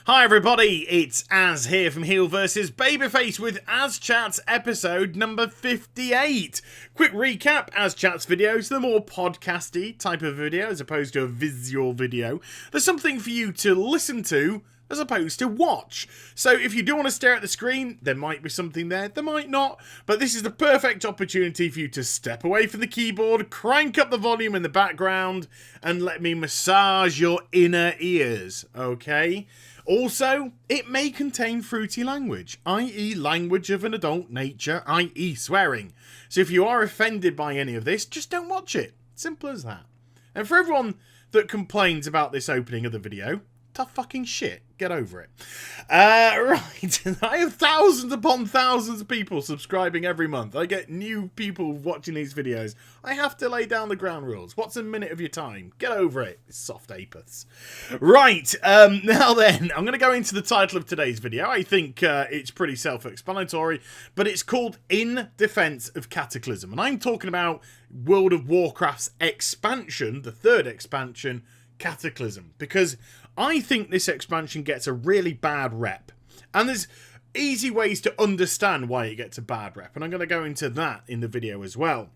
Hi everybody, it's Az here from Heel vs Babyface with AZCHATS episode number 58. Quick recap, AZCHATS videos, the more podcasty type of video as opposed to a visual video. There's something for you to listen to as opposed to watch. So if you do want to stare at the screen, there might be something there, there might not, but this is the perfect opportunity for you to step away from the keyboard, crank up the volume in the background, and let me massage your inner ears, okay? Also, it may contain fruity language, i.e. language of an adult nature, i.e. swearing. So if you are offended by any of this, just don't watch it. Simple as that. And for everyone that complains about this opening of the video, tough fucking shit. Get over it. Right. I have thousands upon thousands of people subscribing every month. I get new people watching these videos. I have to lay down the ground rules. What's a minute of your time? Get over it. Soft apiths. Right. Now then, I'm going to go into the title of today's video. I think it's pretty self-explanatory, but it's called In Defense of Cataclysm. And I'm talking about World of Warcraft's expansion, the third expansion, Cataclysm, because I think this expansion gets a really bad rep, and there's easy ways to understand why it gets a bad rep, and I'm going to go into that in the video as well.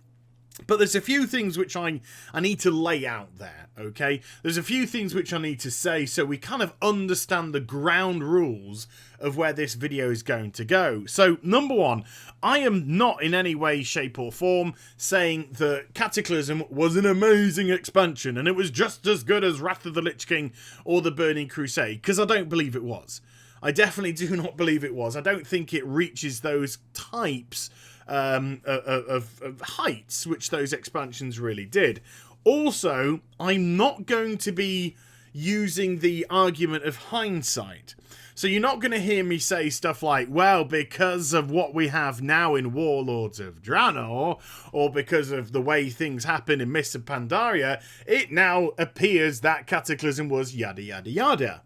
But there's a few things which I need to lay out there, okay? There's a few things which I need to say so we kind of understand the ground rules of where this video is going to go. So, number one, I am not in any way, shape or form saying that Cataclysm was an amazing expansion and it was just as good as Wrath of the Lich King or the Burning Crusade, because I don't believe it was. I definitely do not believe it was. I don't think it reaches those types of heights which those expansions really did. Also, I'm not going to be using the argument of hindsight. So you're not going to hear me say stuff like, well, because of what we have now in Warlords of Draenor, or because of the way things happen in Mists of Pandaria, it now appears that Cataclysm was yada yada yada.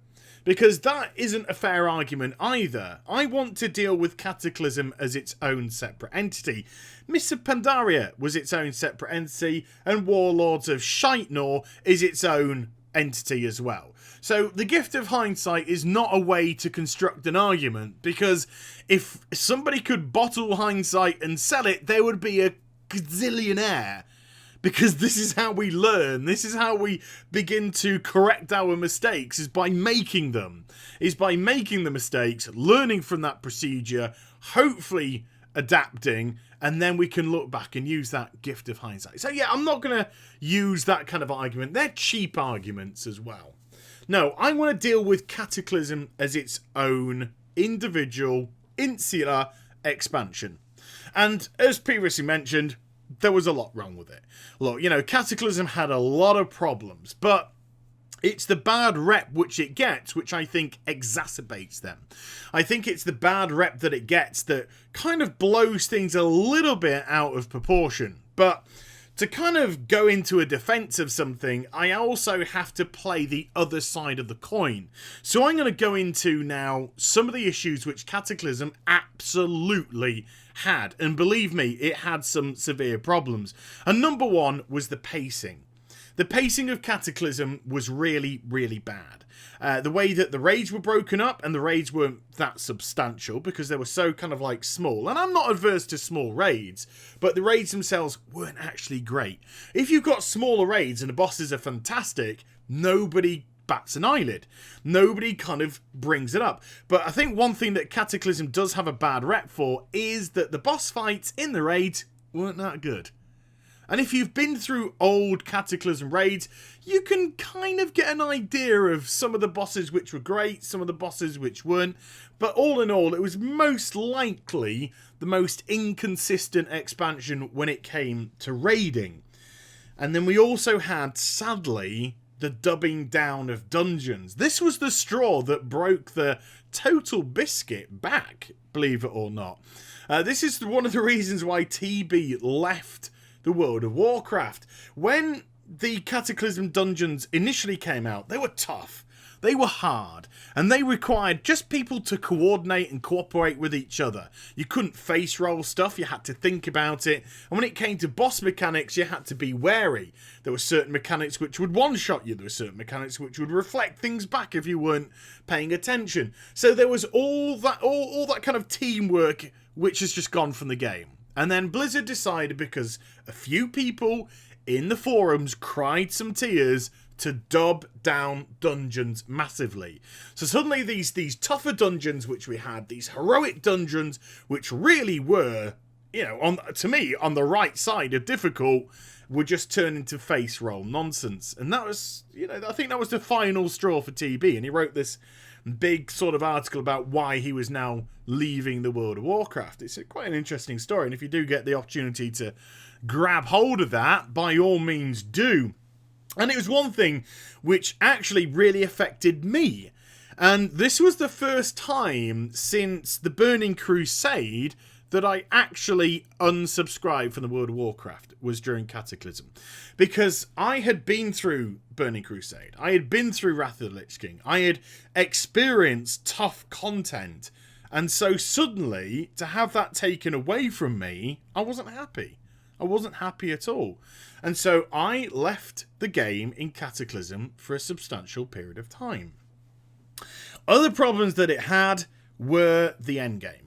Because that isn't a fair argument either. I want to deal with Cataclysm as its own separate entity. Mists of Pandaria was its own separate entity, and Warlords of Shitenor is its own entity as well. So the gift of hindsight is not a way to construct an argument, because if somebody could bottle hindsight and sell it, there would be a gazillionaire. Because this is how we learn, this is how we begin to correct our mistakes, is by making them. Is by making the mistakes, learning from that procedure, hopefully adapting, and then we can look back and use that gift of hindsight. So yeah, I'm not going to use that kind of argument. They're cheap arguments as well. No, I want to deal with Cataclysm as its own individual, insular expansion. And as previously mentioned, there was a lot wrong with it. Look, you know, Cataclysm had a lot of problems, but it's the bad rep which it gets, which I think exacerbates them. I think it's the bad rep that it gets that kind of blows things a little bit out of proportion. But to kind of go into a defense of something, I also have to play the other side of the coin. So I'm going to go into now some of the issues which Cataclysm absolutely had. And believe me, it had some severe problems. And number one was the pacing. The pacing of Cataclysm was really, really bad. The way that the raids were broken up, and the raids weren't that substantial because they were so kind of like small. And I'm not adverse to small raids, but the raids themselves weren't actually great. If you've got smaller raids and the bosses are fantastic, nobody bats an eyelid. Nobody kind of brings it up. But I think one thing that Cataclysm does have a bad rep for is that the boss fights in the raids weren't that good. And if you've been through old Cataclysm raids, you can kind of get an idea of some of the bosses which were great, some of the bosses which weren't. But all in all, it was most likely the most inconsistent expansion when it came to raiding. And then we also had, sadly, the dubbing down of dungeons. This was the straw that broke the total biscuit back, believe it or not. This is one of the reasons why TB left the World of Warcraft. When the Cataclysm dungeons initially came out, they were tough. They were hard, and they required just people to coordinate and cooperate with each other. You couldn't face roll stuff, you had to think about it, and when it came to boss mechanics, you had to be wary. There were certain mechanics which would one-shot you, there were certain mechanics which would reflect things back if you weren't paying attention. So there was all that kind of teamwork which has just gone from the game. And then Blizzard decided, because a few people in the forums cried some tears, to dub down dungeons massively. So suddenly these tougher dungeons which we had, these heroic dungeons which really were, you know, to me, on the right side of difficult, would just turn into face roll nonsense. And that was, you know, I think that was the final straw for TB. And he wrote this big sort of article about why he was now leaving the World of Warcraft. It's quite an interesting story. And if you do get the opportunity to grab hold of that, by all means do. And it was one thing which actually really affected me. And this was the first time since the Burning Crusade that I actually unsubscribed from the World of Warcraft, was during Cataclysm. Because I had been through Burning Crusade. I had been through Wrath of the Lich King. I had experienced tough content. And so suddenly, to have that taken away from me, I wasn't happy. I wasn't happy at all. And so I left the game in Cataclysm for a substantial period of time. Other problems that it had were the endgame.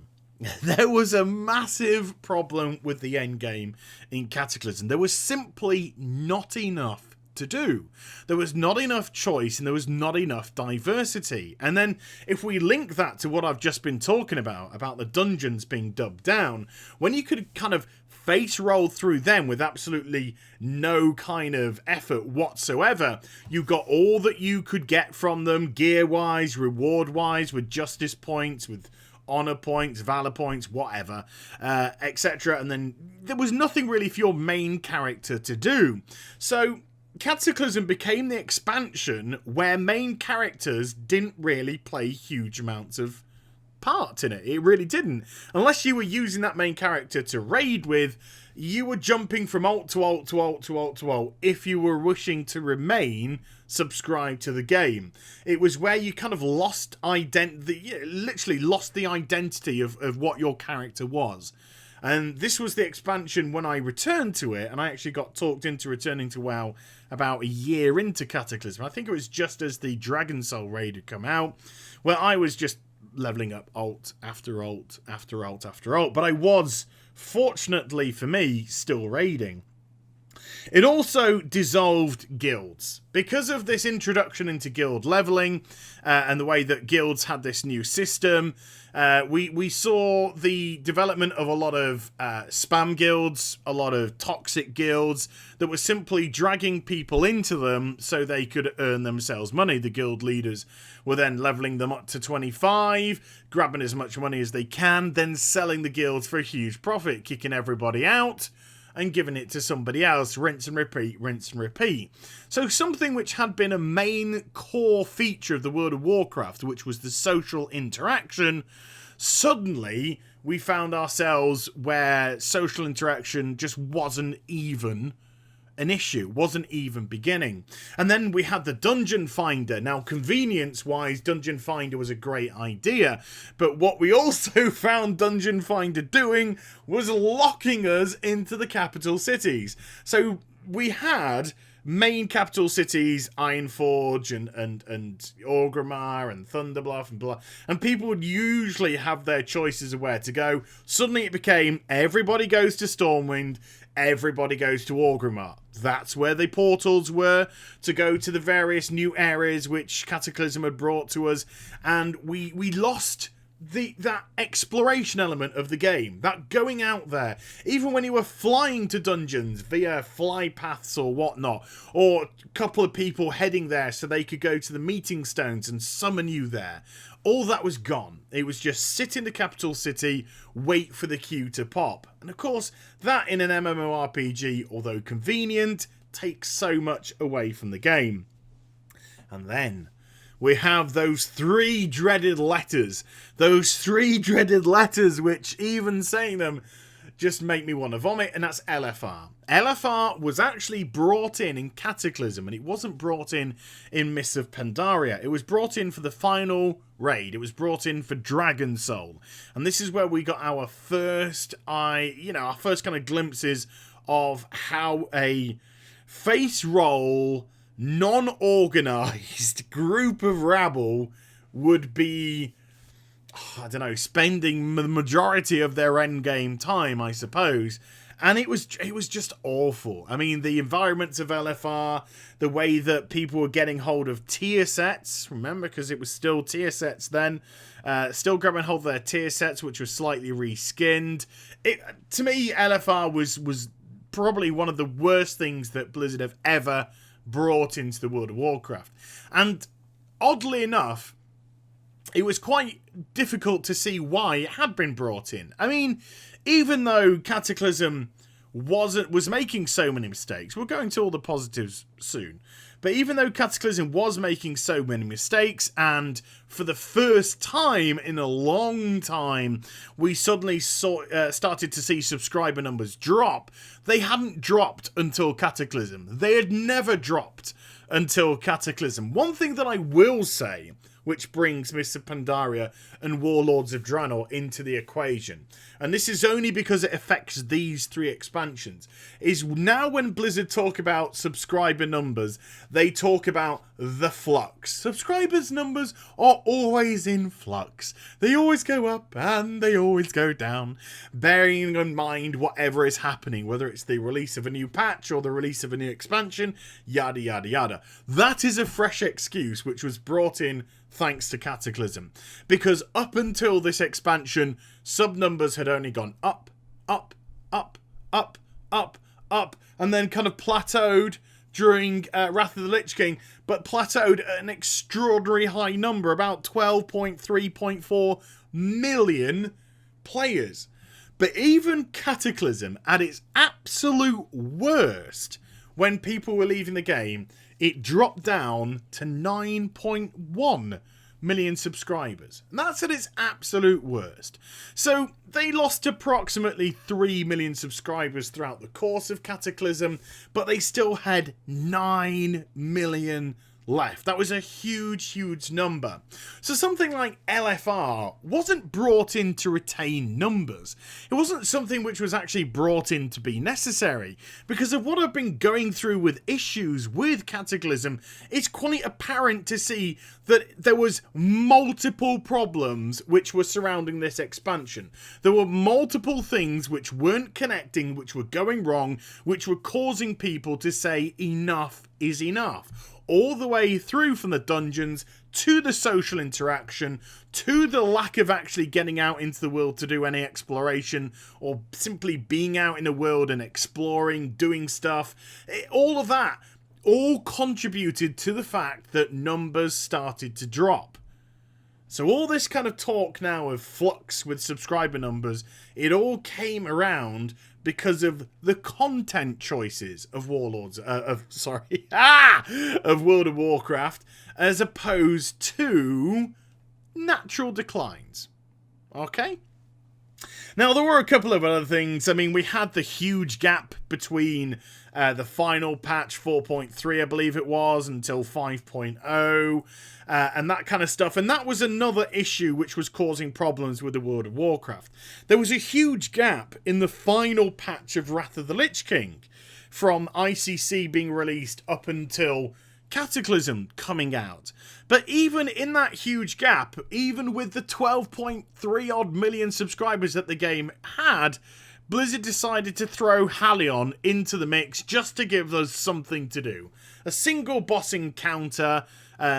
There was a massive problem with the endgame in Cataclysm. There was simply not enough to do. There was not enough choice and there was not enough diversity. And then if we link that to what I've just been talking about the dungeons being dubbed down, when you could kind of face roll through them with absolutely no kind of effort whatsoever, you got all that you could get from them, gear-wise, reward-wise, with justice points, with honor points, valor points, whatever, etc. And then there was nothing really for your main character to do. So Cataclysm became the expansion where main characters didn't really play huge amounts of part in it. It really didn't. Unless you were using that main character to raid with, you were jumping from alt to alt to alt to alt to alt if you were wishing to remain subscribed to the game. It was where you kind of lost literally lost the identity of what your character was. And this was the expansion when I returned to it, and I actually got talked into returning to WoW about a year into Cataclysm. I think it was just as the Dragon Soul raid had come out, where I was just leveling up alt after alt after alt after alt. But I was, fortunately for me, still raiding. It also dissolved guilds. Because of this introduction into guild leveling and the way that guilds had this new system, we saw the development of a lot of spam guilds, a lot of toxic guilds that were simply dragging people into them so they could earn themselves money. The guild leaders were then leveling them up to 25, grabbing as much money as they can, then selling the guilds for a huge profit, kicking everybody out and giving it to somebody else, rinse and repeat, rinse and repeat. So something which had been a main core feature of the World of Warcraft, which was the social interaction, suddenly we found ourselves where social interaction just wasn't even an issue, wasn't even beginning. And then we had the Dungeon Finder. Now, convenience-wise, Dungeon Finder was a great idea, but what we also found Dungeon Finder doing was locking us into the capital cities. So we had main capital cities, Ironforge and Orgrimmar and Thunderbluff and blah, and people would usually have their choices of where to go. Suddenly it became everybody goes to Stormwind, everybody goes to Orgrimmar. That's where the portals were to go to the various new areas which Cataclysm had brought to us, and we lost that exploration element of the game, that going out there, even when you were flying to dungeons via fly paths or whatnot, or a couple of people heading there so they could go to the meeting stones and summon you there. All that was gone. It was just sit in the capital city, wait for the queue to pop. And of course, that in an MMORPG, although convenient, takes so much away from the game. And then we have those three dreaded letters. Those three dreaded letters which, even saying them, just make me want to vomit, and that's LFR. LFR was actually brought in Cataclysm, and it wasn't brought in Mists of Pandaria. It was brought in for the final raid. It was brought in for Dragon Soul, and this is where we got our first, our first kind of glimpses of how a face roll, non-organized group of rabble would be, I don't know, spending the majority of their endgame time, I suppose. And it was just awful. I mean, the environments of LFR, the way that people were getting hold of tier sets, remember, because it was still tier sets then, still grabbing hold of their tier sets, which was slightly reskinned. To me, LFR was probably one of the worst things that Blizzard have ever brought into the World of Warcraft. And oddly enough, it was quite difficult to see why it had been brought in. I mean, even though Cataclysm was making so many mistakes, we'll go into all the positives soon, but even though Cataclysm was making so many mistakes, and for the first time in a long time, we suddenly started to see subscriber numbers drop, they hadn't dropped until Cataclysm. They had never dropped until Cataclysm. One thing that I will say, which brings Mists of Pandaria and Warlords of Draenor into the equation, and this is only because it affects these 3 expansions, is now when Blizzard talk about subscriber numbers, they talk about the flux. Subscribers numbers are always in flux. They always go up and they always go down, bearing in mind whatever is happening, whether it's the release of a new patch or the release of a new expansion, yada yada yada. That is a fresh excuse which was brought in thanks to Cataclysm, because up until this expansion, sub numbers had only gone up, up, up, up, up, up, and then kind of plateaued during Wrath of the Lich King, but plateaued at an extraordinary high number, about 12.3.4 million players. But even Cataclysm, at its absolute worst, when people were leaving the game, it dropped down to 9.1 million subscribers. And that's at its absolute worst. So they lost approximately 3 million subscribers throughout the course of Cataclysm, but they still had 9 million left. That was a huge, huge number. So something like LFR wasn't brought in to retain numbers. It wasn't something which was actually brought in to be necessary. Because of what I've been going through with issues with Cataclysm, it's quite apparent to see that there was multiple problems which were surrounding this expansion. There were multiple things which weren't connecting, which were going wrong, which were causing people to say enough is enough. All the way through from the dungeons, to the social interaction, to the lack of actually getting out into the world to do any exploration, or simply being out in the world and exploring, doing stuff. All of that, all contributed to the fact that numbers started to drop. So all this kind of talk now of flux with subscriber numbers, it all came around because of the content choices of of World of Warcraft, as opposed to natural declines. Okay? Now, there were a couple of other things. I mean, we had the huge gap between the final patch 4.3, I believe it was, until 5.0, and that kind of stuff. And that was another issue which was causing problems with the World of Warcraft. There was a huge gap in the final patch of Wrath of the Lich King, from ICC being released up until Cataclysm coming out. But even in that huge gap, even with the 12.3 odd million subscribers that the game had, Blizzard decided to throw Halion into the mix just to give us something to do. A single boss encounter,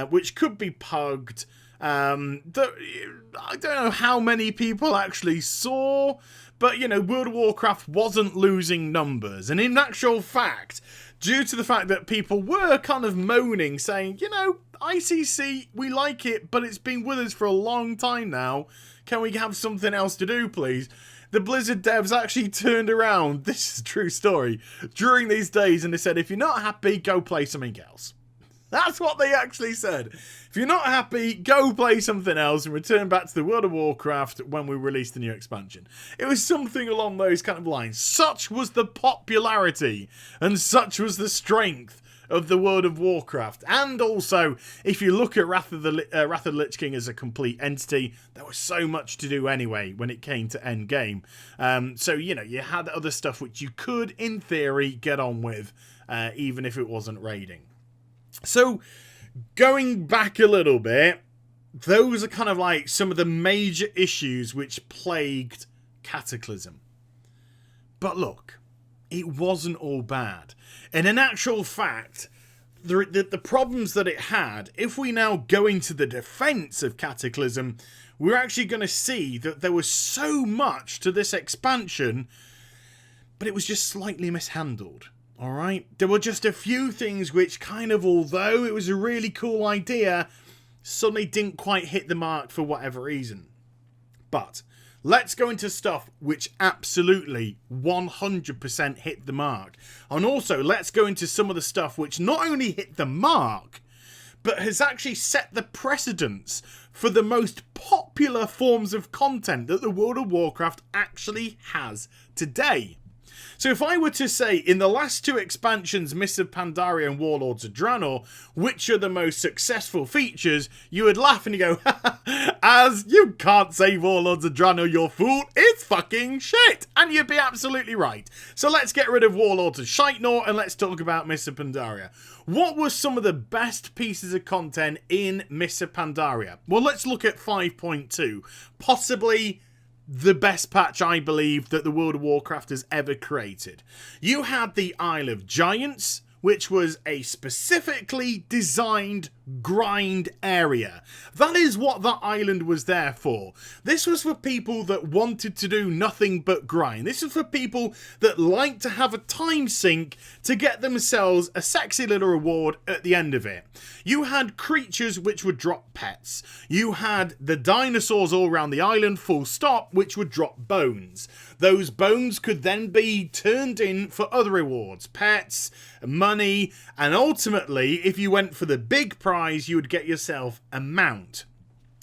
which could be pugged. I don't know how many people actually saw, but, you know, World of Warcraft wasn't losing numbers. And in actual fact, due to the fact that people were kind of moaning, saying, you know, ICC, we like it, but it's been with us for a long time now. Can we have something else to do, please? The Blizzard devs actually turned around, this is a true story, during these days, and they said, if you're not happy, go play something else. That's what they actually said. If you're not happy, go play something else and return back to the World of Warcraft when we release the new expansion. It was something along those kind of lines. Such was the popularity and such was the strength of the World of Warcraft. And also, if you look at Wrath of the Lich King as a complete entity, there was so much to do anyway when it came to endgame. So, you know, you had other stuff which you could, in theory, get on with, even if it wasn't raiding. So, going back a little bit, those are kind of like some of the major issues which plagued Cataclysm. But look, it wasn't all bad. And in actual fact, the problems that it had, if we now go into the defense of Cataclysm, we're actually going to see that there was so much to this expansion, but it was just slightly mishandled. Alright, there were just a few things which kind of, although it was a really cool idea, suddenly didn't quite hit the mark for whatever reason. But let's go into stuff which absolutely 100% hit the mark. And also, let's go into some of the stuff which not only hit the mark, but has actually set the precedence for the most popular forms of content that the World of Warcraft actually has today. So if I were to say, in the last two expansions, Mists of Pandaria and Warlords of Draenor, which are the most successful features, you would laugh and you go, as you can't say Warlords of Draenor, you fool, it's fucking shit. And you'd be absolutely right. So let's get rid of Warlords of Shitenor and let's talk about Mists of Pandaria. What were some of the best pieces of content in Mists of Pandaria? Well, let's look at 5.2. Possibly the best patch, I believe, that the World of Warcraft has ever created. You had the Isle of Giants, which was a specifically designed grind area. That is what that island was there for. This was for people that wanted to do nothing but grind. This is for people that like to have a time sink to get themselves a sexy little reward at the end of it. You had creatures which would drop pets. You had the dinosaurs all around the island, full stop, which would drop bones. Those bones could then be turned in for other rewards, pets, money, and ultimately, if you went for the big prize, you would get yourself a mount.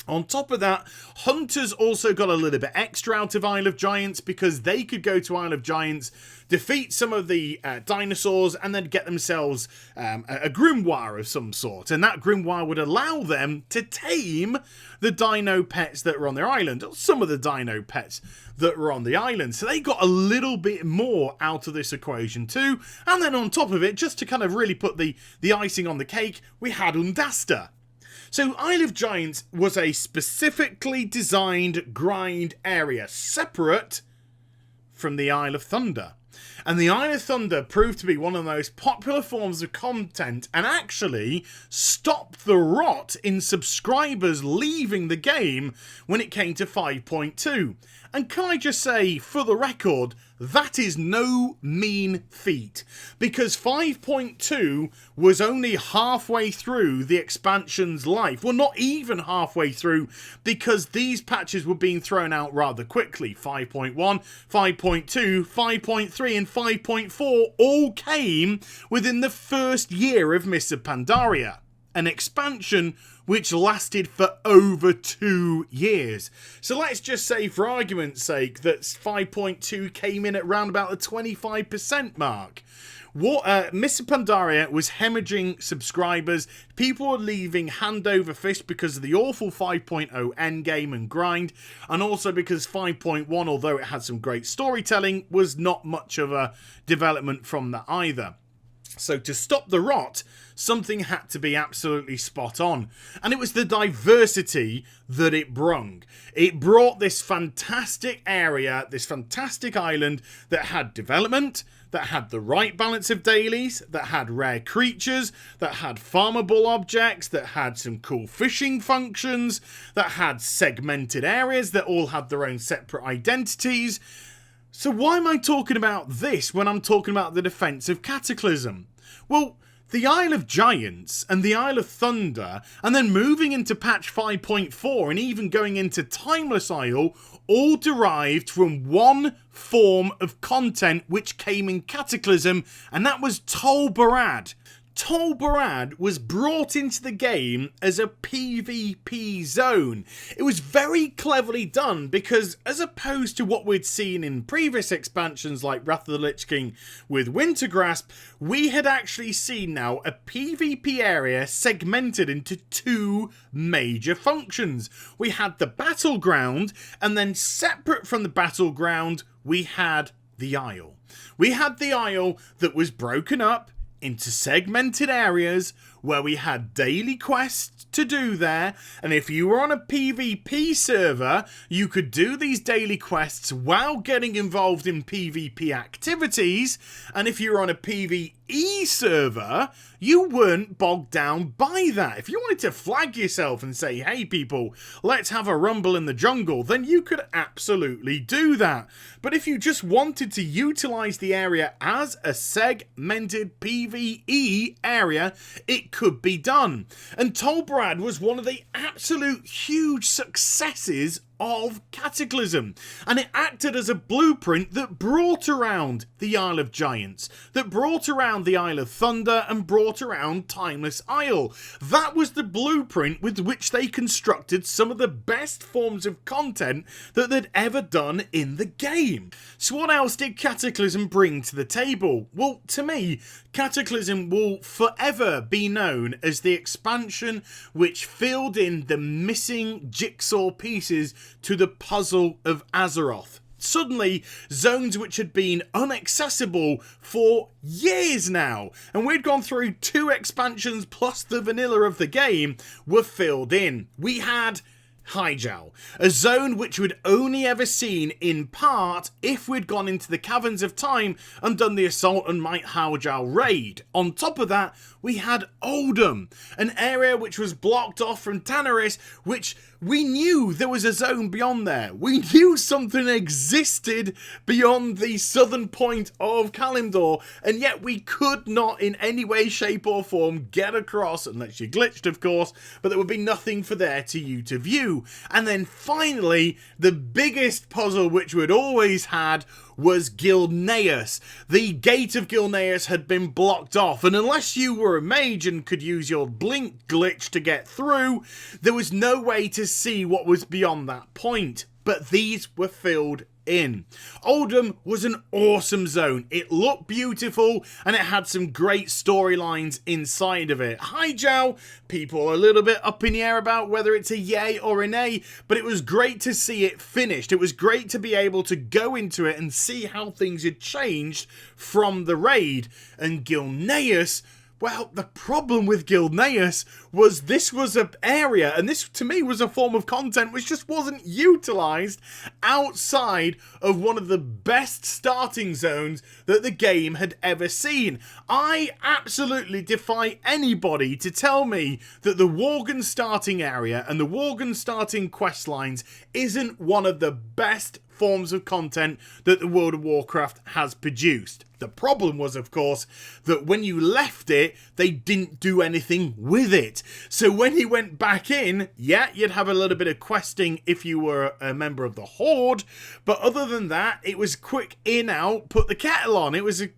On top of that, hunters also got a little bit extra out of Isle of Giants because they could go to Isle of Giants, defeat some of the dinosaurs, and then get themselves a grimoire of some sort. And that grimoire would allow them to tame the dino pets that were on their island, or some of the dino pets that were on the island. So they got a little bit more out of this equation too. And then on top of it, just to kind of really put the icing on the cake, we had Undasta. So Isle of Giants was a specifically designed grind area, separate from the Isle of Thunder. And the Isle of Thunder proved to be one of the most popular forms of content and actually stopped the rot in subscribers leaving the game when it came to 5.2. And can I just say, for the record, that is no mean feat, because 5.2 was only halfway through the expansion's life. Well, not even halfway through, because these patches were being thrown out rather quickly. 5.1, 5.2, 5.3 and 5.4 all came within the first year of Mists of Pandaria, an expansion which lasted for over 2 years. So let's just say, for argument's sake, that 5.2 came in at around about the 25% mark. Mists of Pandaria was hemorrhaging subscribers. People were leaving hand over fist because of the awful 5.0 endgame and grind, and also because 5.1, although it had some great storytelling, was not much of a development from that either. So to stop the rot, something had to be absolutely spot on. And it was the diversity that it brung. It brought this fantastic area, this fantastic island that had development, that had the right balance of dailies, that had rare creatures, that had farmable objects, that had some cool fishing functions, that had segmented areas that all had their own separate identities. So why am I talking about this when I'm talking about the defense of Cataclysm? Well, the Isle of Giants and the Isle of Thunder, and then moving into patch 5.4 and even going into Timeless Isle, all derived from one form of content which came in Cataclysm, and that was Tol Barad. Tol Barad was brought into the game as a PvP zone. It was very cleverly done because, as opposed to what we'd seen in previous expansions like Wrath of the Lich King with Wintergrasp, we had actually seen now a PvP area segmented into two major functions. We had the battleground, and then separate from the battleground, we had the Isle. We had the Isle that was broken up into segmented areas where we had daily quests to do there, and if you were on a PvP server, you could do these daily quests while getting involved in PvP activities, and if you were on a PvE server, you weren't bogged down by that. If you wanted to flag yourself and say, hey people, let's have a rumble in the jungle, then you could absolutely do that. But if you just wanted to utilize the area as a segmented PvE area, it could be done. And Tol Barad was one of the absolute huge successes of Cataclysm, and it acted as a blueprint that brought around the Isle of Giants, that brought around the Isle of Thunder, and brought around Timeless Isle. That was the blueprint with which they constructed some of the best forms of content that they'd ever done in the game. So what else did Cataclysm bring to the table? Well, to me, Cataclysm will forever be known as the expansion which filled in the missing jigsaw pieces to the puzzle of Azeroth. Suddenly, zones which had been inaccessible for years now, and we'd gone through 2 expansions plus the vanilla of the game, were filled in. We had Hyjal, a zone which we'd only ever seen in part if we'd gone into the Caverns of Time and done the Assault on Might Hyjal raid. On top of that, we had Oldham, an area which was blocked off from Tanaris, which we knew there was a zone beyond there. We knew something existed beyond the southern point of Kalimdor, and yet we could not in any way, shape or form get across, unless you glitched of course, but there would be nothing for there to you to view. And then finally, the biggest puzzle which we'd always had was Gilneas. The gate of Gilneas had been blocked off, and unless you were a mage and could use your blink glitch to get through, there was no way to see what was beyond that point. But these were filled in. Oldham was an awesome zone. It looked beautiful and it had some great storylines inside of it. Hyjal, people are a little bit up in the air about whether it's a yay or a nay, but it was great to see it finished. It was great to be able to go into it and see how things had changed from the raid. And Gilneas, well, the problem with Gilneas was this was an area, and this to me was a form of content which just wasn't utilised outside of one of the best starting zones that the game had ever seen. I absolutely defy anybody to tell me that the Worgen starting area and the Worgen starting quest lines isn't one of the best forms of content that the World of Warcraft has produced. The problem was, of course, that when you left it, they didn't do anything with it. So when you went back in, yeah, you'd have a little bit of questing if you were a member of the Horde, but other than that, it was quick in, out, put the kettle on. It was a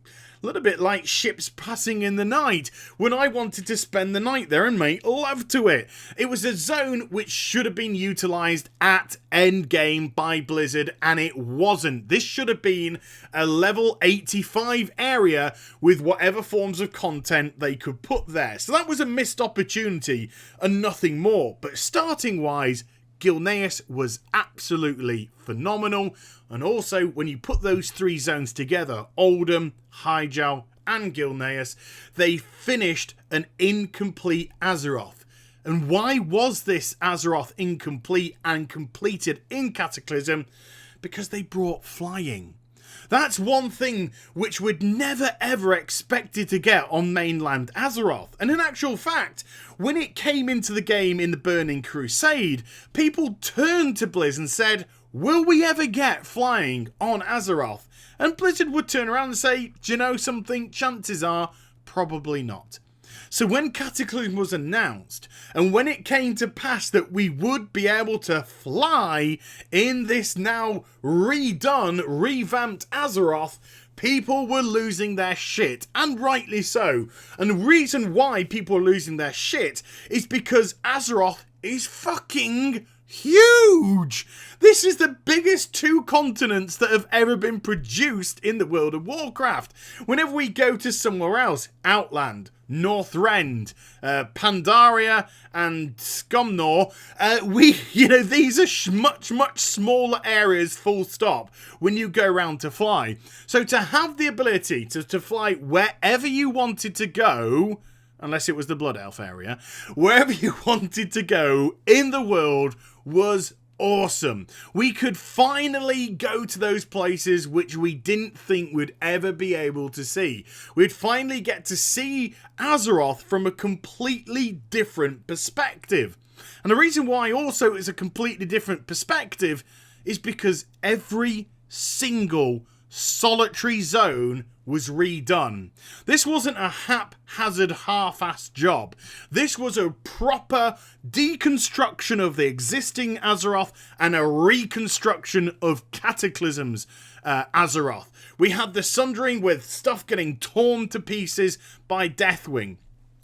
little bit like ships passing in the night when I wanted to spend the night there and make love to it. It was a zone which should have been utilised at endgame by Blizzard, and it wasn't. This should have been a level 85 area with whatever forms of content they could put there. So that was a missed opportunity and nothing more. But starting wise, Gilneas was absolutely phenomenal, and also when you put those 3 zones together, Oldham, Hyjal and Gilneas, they finished an incomplete Azeroth. And why was this Azeroth incomplete and completed in Cataclysm? Because they brought flying. That's one thing which we'd never ever expected to get on mainland Azeroth. And in actual fact, when it came into the game in the Burning Crusade, people turned to Blizz and said, will we ever get flying on Azeroth? And Blizzard would turn around and say, do you know something? Chances are, probably not. So when Cataclysm was announced, and when it came to pass that we would be able to fly in this now redone, revamped Azeroth, people were losing their shit, and rightly so. And the reason why people are losing their shit is because Azeroth is fucking huge. This is the biggest 2 continents that have ever been produced in the World of Warcraft. Whenever we go to somewhere else, Outland, Northrend, Pandaria and Skomnor, these are much smaller areas, full stop, when you go around to fly. So to have the ability to fly wherever you wanted to go, unless it was the Blood Elf area, wherever you wanted to go in the world was awesome. We could finally go to those places which we didn't think we'd ever be able to see. We'd finally get to see Azeroth from a completely different perspective. And the reason why also it's a completely different perspective is because every single solitary zone was redone. This wasn't a haphazard, half-assed job. This was a proper deconstruction of the existing Azeroth and a reconstruction of Cataclysm's Azeroth. We had the Sundering with stuff getting torn to pieces by Deathwing.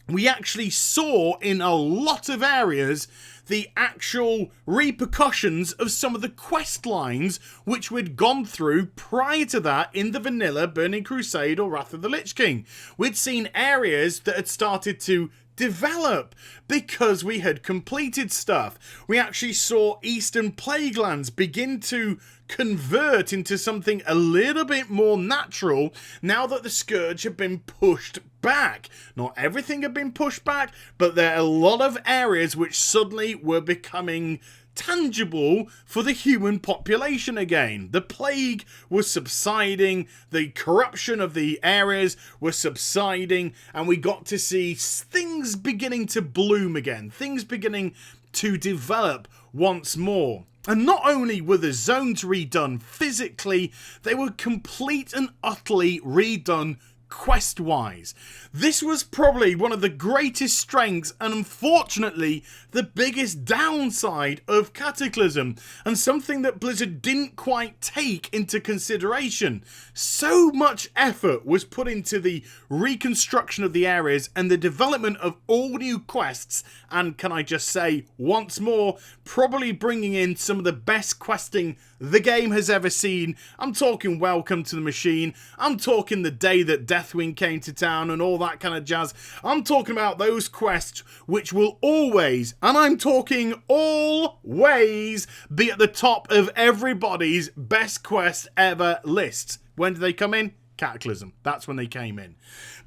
We actually saw in a lot of areas the actual repercussions of some of the quest lines which we'd gone through prior to that in the vanilla Burning Crusade or Wrath of the Lich King. We'd seen areas that had started to develop because we had completed stuff. We actually saw Eastern Plaguelands begin to convert into something a little bit more natural now that the Scourge had been pushed back. Not everything had been pushed back, but there are a lot of areas which suddenly were becoming tangible for the human population again. The plague was subsiding, the corruption of the areas was subsiding, and we got to see things beginning to bloom again, things beginning to develop once more. And not only were the zones redone physically, they were complete and utterly redone quest-wise. This was probably one of the greatest strengths and unfortunately the biggest downside of Cataclysm, and something that Blizzard didn't quite take into consideration. So much effort was put into the reconstruction of the areas and the development of all new quests, and can I just say once more, probably bringing in some of the best questing the game has ever seen. I'm talking Welcome to the Machine, I'm talking the day that Deathwing came to town and all that kind of jazz. I'm talking about those quests which will always, and I'm talking always, be at the top of everybody's best quest ever lists. When do they come in? Cataclysm. That's when they came in.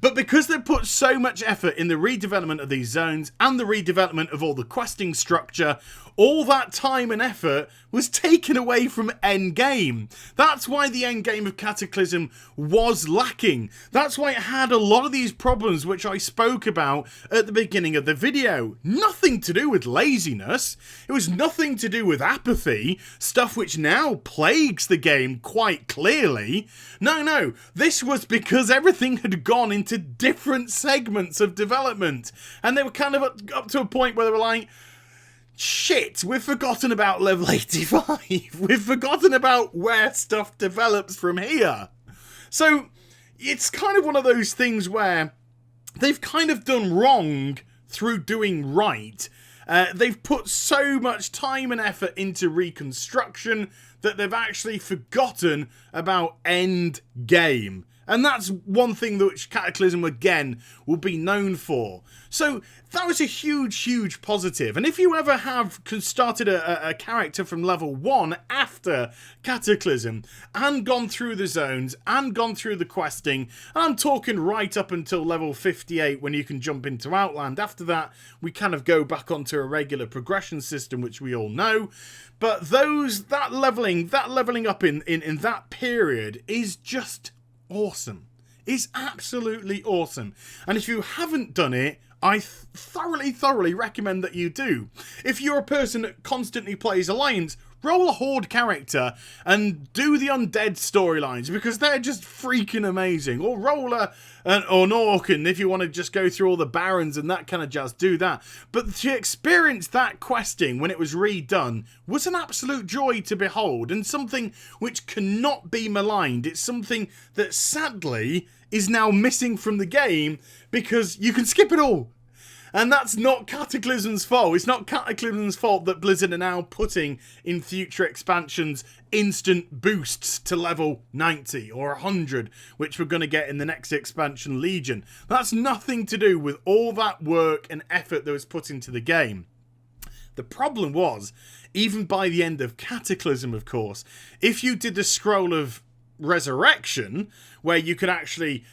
But because they put so much effort in the redevelopment of these zones and the redevelopment of all the questing structure, all that time and effort was taken away from endgame. That's why the endgame of Cataclysm was lacking. That's why it had a lot of these problems which I spoke about at the beginning of the video. Nothing to do with laziness. It was nothing to do with apathy, stuff which now plagues the game quite clearly. No, this was because everything had gone into different segments of development, and they were kind of up to a point where they were like, shit, we've forgotten about level 85. We've forgotten about where stuff develops from here. So it's kind of one of those things where they've kind of done wrong through doing right. They've put so much time and effort into reconstruction that they've actually forgotten about end game. And that's one thing which Cataclysm, again, will be known for. So that was a huge positive. And if you ever have started a character from level 1 after Cataclysm and gone through the zones and gone through the questing, and I'm talking right up until level 58 when you can jump into Outland. After that, we kind of go back onto a regular progression system, which we all know. But that leveling up in that period is just awesome. It's absolutely awesome. And if you haven't done it, I thoroughly recommend that you do. If you're a person that constantly plays Alliance, roll a Horde character and do the undead storylines, because they're just freaking amazing. Or roll an Orc, and if you want to just go through all the barons and that kind of jazz, do that. But to experience that questing when it was redone was an absolute joy to behold, and something which cannot be maligned. It's something that sadly is now missing from the game because you can skip it all. And that's not Cataclysm's fault. It's not Cataclysm's fault that Blizzard are now putting in future expansions instant boosts to level 90 or 100, which we're going to get in the next expansion, Legion. That's nothing to do with all that work and effort that was put into the game. The problem was, even by the end of Cataclysm, of course, if you did the Scroll of Resurrection, where you could actually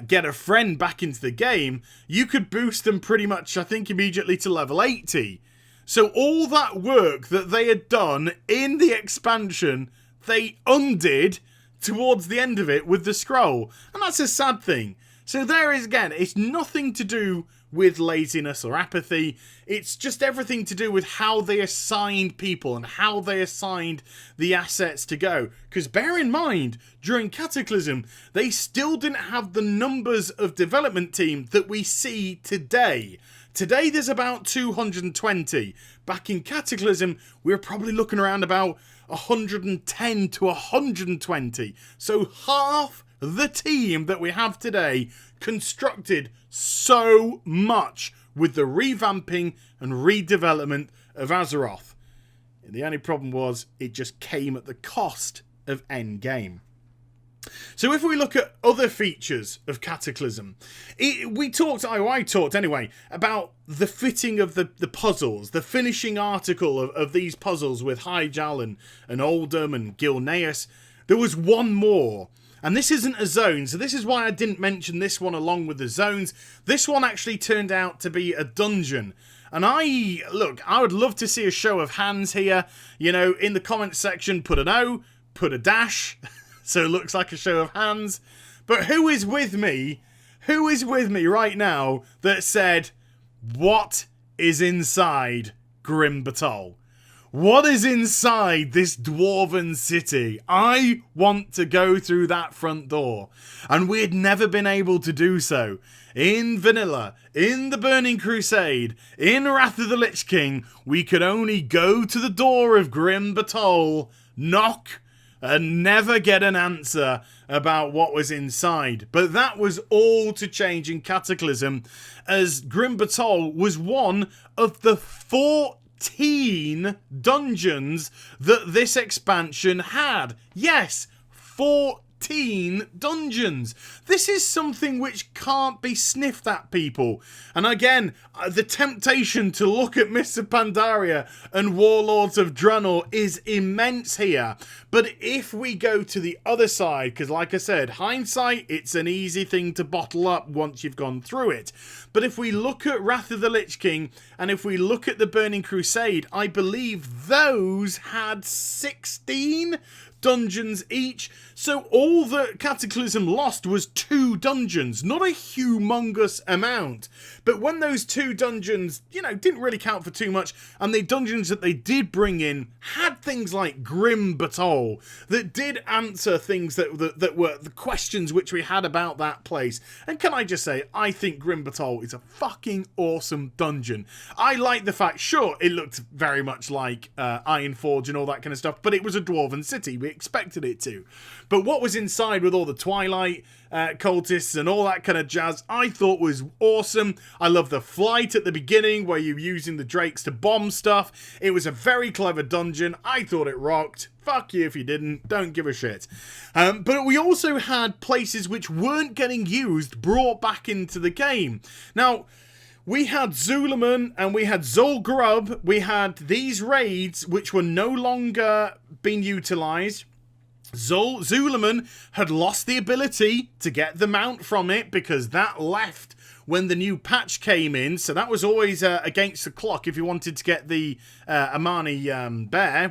get a friend back into the game, you could boost them pretty much, I think, immediately to level 80. So all that work that they had done in the expansion, they undid towards the end of it with the scroll. And that's a sad thing. So there is, again, it's nothing to do with laziness or apathy. It's just everything to do with how they assigned people and how they assigned the assets to go. Because bear in mind, during Cataclysm, they still didn't have the numbers of development team that we see today. Today there's about 220. Back in Cataclysm, we were probably looking around about 110 to 120. So half the team that we have today constructed so much with the revamping and redevelopment of Azeroth. The only problem was it just came at the cost of endgame. So if we look at other features of Cataclysm, I talked anyway, about the fitting of the puzzles, the finishing article of these puzzles with Hyjal and Oldham and Gilneas. There was one more. And this isn't a zone, so this is why I didn't mention this one along with the zones. This one actually turned out to be a dungeon. And I would love to see a show of hands here. You know, in the comments section, put an O, put a dash, so it looks like a show of hands. But who is with me? Who is with me right now that said, what is inside Grim Batol? What is inside this dwarven city? I want to go through that front door. And we had never been able to do so. In Vanilla, in the Burning Crusade, in Wrath of the Lich King, we could only go to the door of Grim Batol, knock, and never get an answer about what was inside. But that was all to change in Cataclysm, as Grim Batol was one of the 14 dungeons that this expansion had. Yes, 14 dungeons. This is something which can't be sniffed at, people. And again, the temptation to look at Mists of Pandaria and Warlords of Draenor is immense here. But if we go to the other side, because like I said, hindsight, it's an easy thing to bottle up once you've gone through it. But if we look at Wrath of the Lich King, and if we look at the Burning Crusade, I believe those had 16 dungeons each. So all that Cataclysm lost was 2 dungeons, not a humongous amount. But when those 2 dungeons, didn't really count for too much, and the dungeons that they did bring in had things like Grim Batol that did answer things that were the questions which we had about that place. And can I just say, I think Grim Batol is a fucking awesome dungeon. I like the fact, sure, it looked very much like Ironforge and all that kind of stuff, but it was a dwarven city. We expected it to. But what was inside with all the Twilight cultists and all that kind of jazz, I thought was awesome. I love the flight at the beginning where you're using the drakes to bomb stuff. It was a very clever dungeon. I thought it rocked. Fuck you if you didn't. Don't give a shit. But we also had places which weren't getting used brought back into the game. Now, we had Zulaman and we had Zul'Gurub. We had these raids which were no longer being utilised. Zulaman had lost the ability to get the mount from it because that left when the new patch came in. So that was always against the clock if you wanted to get the Amani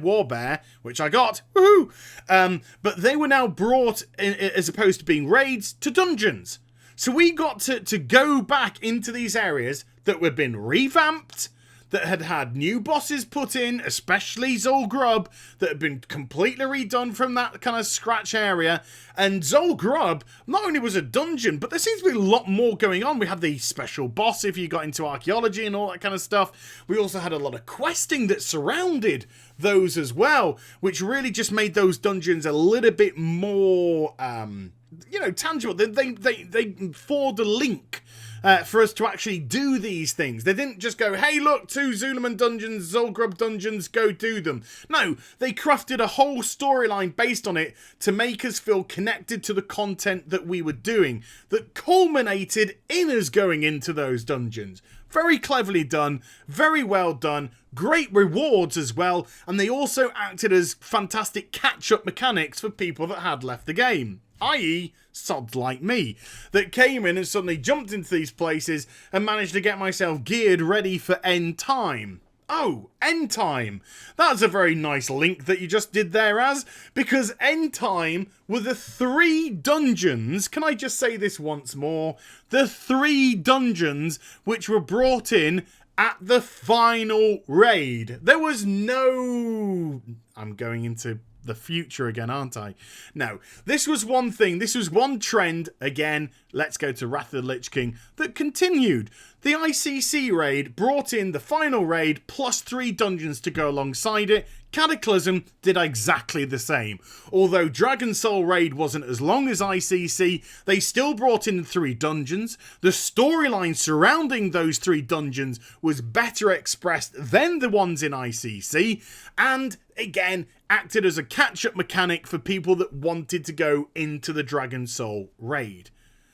war bear, which I got. Woohoo! But they were now brought, as opposed to being raids, to dungeons. So we got to go back into these areas that were been revamped, that had had new bosses put in, especially Zul'Grub, that had been completely redone from that kind of scratch area. And Zul'Grub not only was a dungeon, but there seems to be a lot more going on. We had the special boss if you got into archaeology and all that kind of stuff. We also had a lot of questing that surrounded those as well, which really just made those dungeons a little bit more, tangible. They formed a link for us to actually do these things. They didn't just go, hey, look, 2 Zulaman dungeons, Zul'Grub dungeons, go do them. No, they crafted a whole storyline based on it to make us feel connected to the content that we were doing, that culminated in us going into those dungeons. Very cleverly done, very well done, great rewards as well, and they also acted as fantastic catch-up mechanics for people that had left the game, i.e. sods like me, that came in and suddenly jumped into these places and managed to get myself geared ready for end time. Oh, end time. That's a very nice link that you just did there, because end time were the 3 dungeons, can I just say this once more, the 3 dungeons which were brought in at the final raid. There was no... I'm going into the future again, aren't I? No, this was one thing, this was one trend, again, let's go to Wrath of the Lich King, that continued. The ICC raid brought in the final raid plus 3 dungeons to go alongside it. Cataclysm did exactly the same. Although Dragon Soul raid wasn't as long as ICC, they still brought in 3 dungeons. The storyline surrounding those 3 dungeons was better expressed than the ones in ICC, and again, acted as a catch-up mechanic for people that wanted to go into the Dragon Soul raid.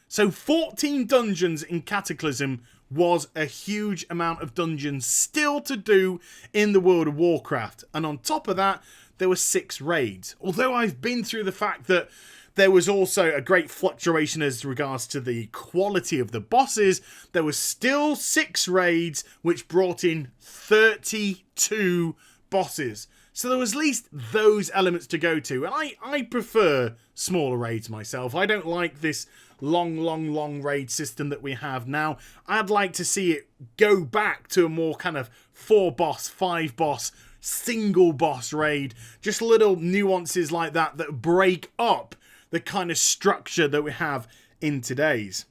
So 14 dungeons in Cataclysm was a huge amount of dungeons still to do in the World of Warcraft. And on top of that, there were 6 raids. Although I've been through the fact that there was also a great fluctuation as regards to the quality of the bosses, there was still 6 raids which brought in 32 bosses. So there was at least those elements to go to. And I prefer smaller raids myself. I don't like this long raid system that we have now. I'd like to see it go back to a more kind of 4-boss, 5-boss, single boss raid. Just little nuances like that that break up the kind of structure that we have in today's.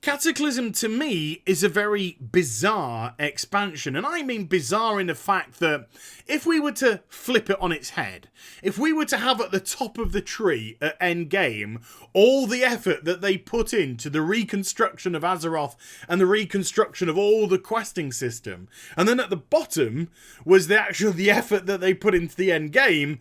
Cataclysm to me is a very bizarre expansion, and I mean bizarre in the fact that if we were to flip it on its head, if we were to have at the top of the tree at endgame all the effort that they put into the reconstruction of Azeroth and the reconstruction of all the questing system, and then at the bottom was the effort that they put into the endgame,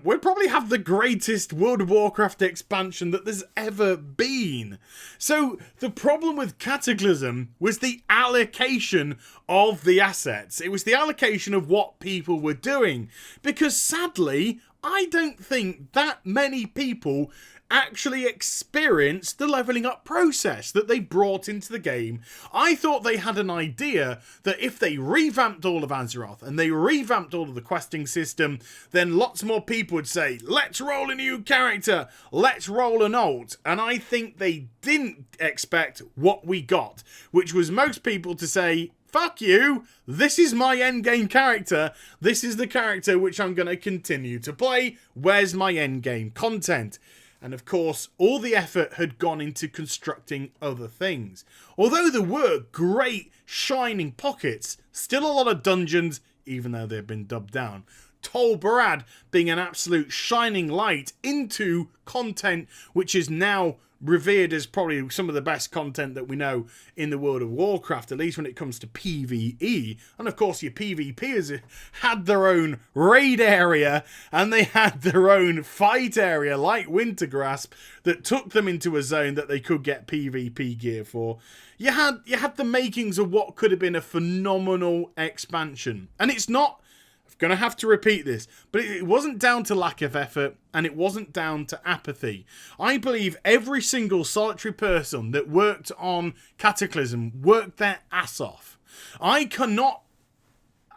we'd probably have the greatest World of Warcraft expansion that there's ever been. So the problem with Cataclysm was the allocation of the assets. It was the allocation of what people were doing. Because sadly, I don't think that many people actually experienced the leveling up process that they brought into the game. I thought they had an idea that if they revamped all of Azeroth and they revamped all of the questing system, then lots more people would say, let's roll a new character, let's roll an alt. And I think they didn't expect what we got, which was most people to say, fuck you, this is my endgame character, this is the character which I'm going to continue to play, where's my endgame content? And of course, all the effort had gone into constructing other things. Although there were great shining pockets, still a lot of dungeons, even though they've been dubbed down. Tol Barad being an absolute shining light into content which is now revered as probably some of the best content that we know in the World of Warcraft, at least when it comes to PvE. And of course your PvPers had their own raid area and they had their own fight area like Wintergrasp that took them into a zone that they could get PvP gear for. You had the makings of what could have been a phenomenal expansion. And it's not, I'm going to have to repeat this, but it wasn't down to lack of effort and it wasn't down to apathy. I believe every single solitary person that worked on Cataclysm worked their ass off. I can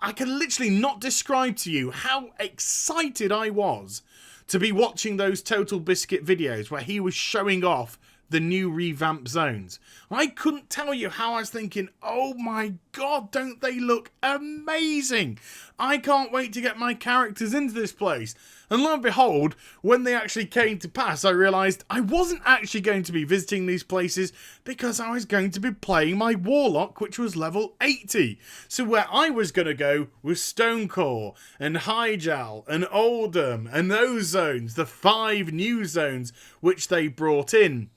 literally not describe to you how excited I was to be watching those Total Biscuit videos where he was showing off the new revamped zones. I couldn't tell you how I was thinking, oh my god, don't they look amazing? I can't wait to get my characters into this place. And lo and behold, when they actually came to pass, I realised I wasn't actually going to be visiting these places because I was going to be playing my Warlock, which was level 80. So where I was going to go was Stonecore and Hyjal and Oldham and those zones, the 5 new zones which they brought in.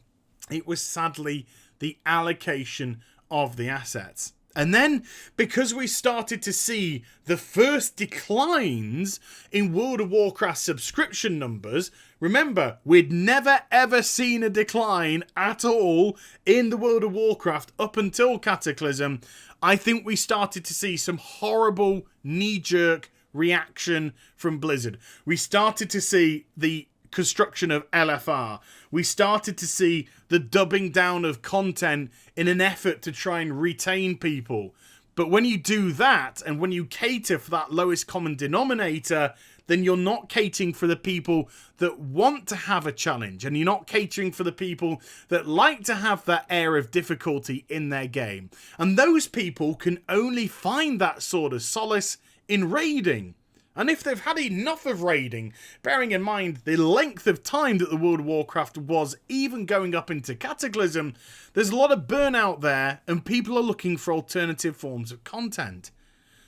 It was sadly the allocation of the assets. And then, because we started to see the first declines in World of Warcraft subscription numbers, remember, we'd never ever seen a decline at all in the World of Warcraft up until Cataclysm. I think we started to see some horrible knee-jerk reaction from Blizzard. We started to see the construction of LFR. We started to see the dubbing down of content in an effort to try and retain people. But when you do that, and when you cater for that lowest common denominator, then you're not catering for the people that want to have a challenge, and you're not catering for the people that like to have that air of difficulty in their game. And those people can only find that sort of solace in raiding. And if they've had enough of raiding, bearing in mind the length of time that the World of Warcraft was even going up into Cataclysm, there's a lot of burnout there and people are looking for alternative forms of content.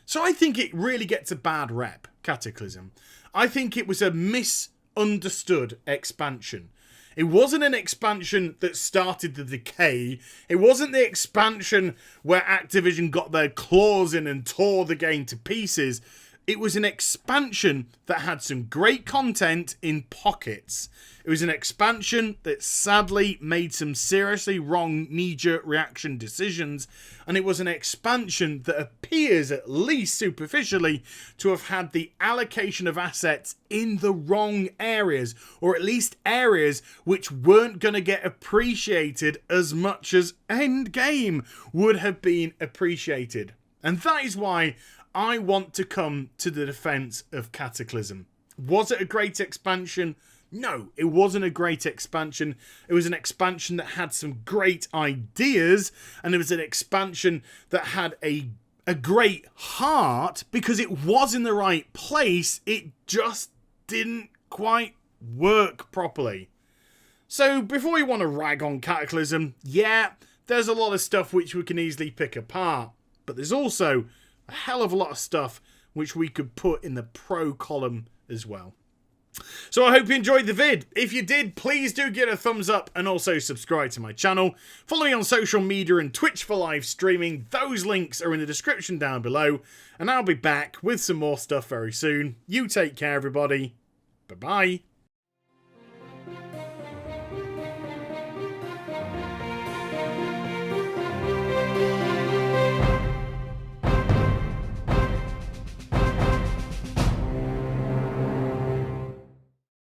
So I think it really gets a bad rep, Cataclysm. I think it was a misunderstood expansion. It wasn't an expansion that started the decay. It wasn't the expansion where Activision got their claws in and tore the game to pieces. It was an expansion that had some great content in pockets. It was an expansion that sadly made some seriously wrong knee-jerk reaction decisions. And it was an expansion that appears, at least superficially, to have had the allocation of assets in the wrong areas. Or at least areas which weren't going to get appreciated as much as Endgame would have been appreciated. And that is why I want to come to the defense of Cataclysm. Was it a great expansion? No, it wasn't a great expansion. It was an expansion that had some great ideas, and it was an expansion that had a great heart because it was in the right place. It just didn't quite work properly. So before you want to rag on Cataclysm, yeah, there's a lot of stuff which we can easily pick apart, but there's also a hell of a lot of stuff which we could put in the pro column as well. So I hope you enjoyed the vid. If you did, please do give it a thumbs up and also subscribe to my channel. Follow me on social media and Twitch for live streaming. Those links are in the description down below. And I'll be back with some more stuff very soon. You take care, everybody. Bye-bye.